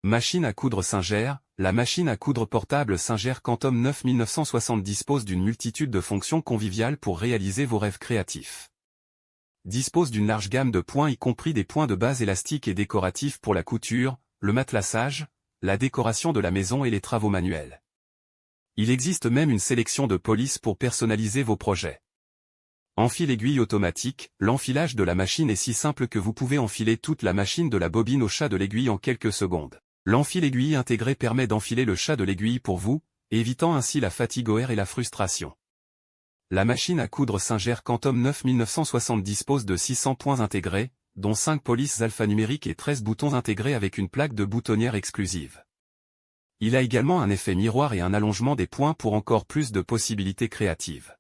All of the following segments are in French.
Machine à coudre Singer. La machine à coudre portable Singer Quantum 9960 dispose d'une multitude de fonctions conviviales pour réaliser vos rêves créatifs. Dispose d'une large gamme de points y compris des points de base élastiques et décoratifs pour la couture, le matelassage, la décoration de la maison et les travaux manuels. Il existe même une sélection de polices pour personnaliser vos projets. Enfile aiguille automatique. L'enfilage de la machine est si simple que vous pouvez enfiler toute la machine de la bobine au chat de l'aiguille en quelques secondes. L'enfile-aiguille intégré permet d'enfiler le chat de l'aiguille pour vous, évitant ainsi la fatigue OR et la frustration. La machine à coudre Singer Quantum 9960 dispose de 600 points intégrés, dont 5 polices alphanumériques et 13 boutons intégrés avec une plaque de boutonnière exclusive. Il a également un effet miroir et un allongement des points pour encore plus de possibilités créatives.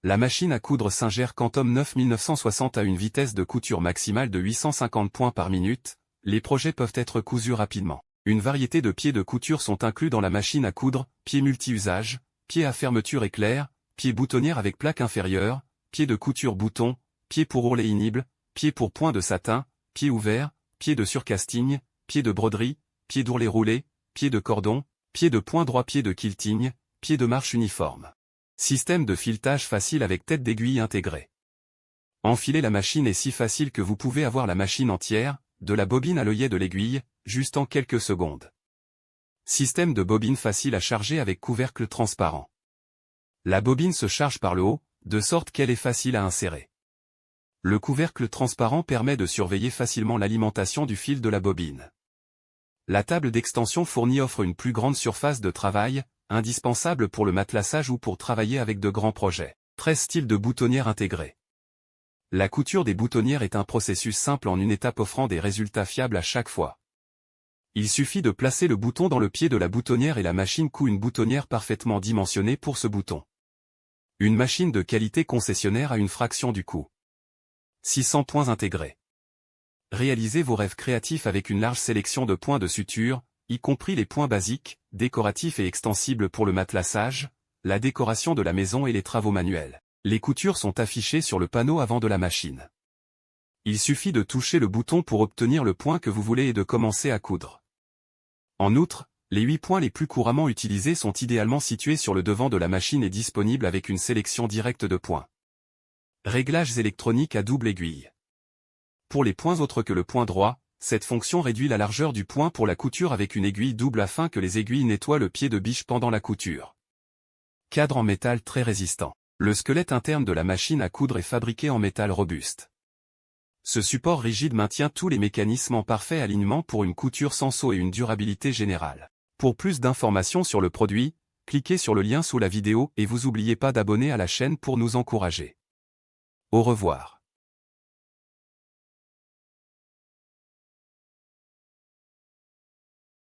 La machine à coudre Singer Quantum 9960 a une vitesse de couture maximale de 850 points par minute. Les projets peuvent être cousus rapidement. Une variété de pieds de couture sont inclus dans la machine à coudre, pieds multi-usage, pieds à fermeture éclair, pieds boutonnière avec plaque inférieure, pieds de couture bouton, pieds pour ourlet inhibe, pieds pour point de satin, pieds ouverts, pieds de surcasting, pieds de broderie, pieds d'ourlet roulé, pieds de cordon, pieds de point droit, pieds de quilting, pieds de marche uniforme. Système de filetage facile avec tête d'aiguille intégrée. Enfiler la machine est si facile que vous pouvez avoir la machine entière, de la bobine à l'œillet de l'aiguille, juste en quelques secondes. Système de bobine facile à charger avec couvercle transparent. La bobine se charge par le haut, de sorte qu'elle est facile à insérer. Le couvercle transparent permet de surveiller facilement l'alimentation du fil de la bobine. La table d'extension fournie offre une plus grande surface de travail, indispensable pour le matelassage ou pour travailler avec de grands projets. 13 styles de boutonnière intégrés. La couture des boutonnières est un processus simple en une étape offrant des résultats fiables à chaque fois. Il suffit de placer le bouton dans le pied de la boutonnière et la machine coud une boutonnière parfaitement dimensionnée pour ce bouton. Une machine de qualité concessionnaire à une fraction du coût. 600 points intégrés. Réalisez vos rêves créatifs avec une large sélection de points de suture, y compris les points basiques, décoratifs et extensibles pour le matelassage, la décoration de la maison et les travaux manuels. Les coutures sont affichées sur le panneau avant de la machine. Il suffit de toucher le bouton pour obtenir le point que vous voulez et de commencer à coudre. En outre, les 8 points les plus couramment utilisés sont idéalement situés sur le devant de la machine et disponibles avec une sélection directe de points. Réglages électroniques à double aiguille. Pour les points autres que le point droit, cette fonction réduit la largeur du point pour la couture avec une aiguille double afin que les aiguilles nettoient le pied de biche pendant la couture. Cadre en métal très résistant. Le squelette interne de la machine à coudre est fabriqué en métal robuste. Ce support rigide maintient tous les mécanismes en parfait alignement pour une couture sans saut et une durabilité générale. Pour plus d'informations sur le produit, cliquez sur le lien sous la vidéo et vous n'oubliez pas d'abonner à la chaîne pour nous encourager. Au revoir.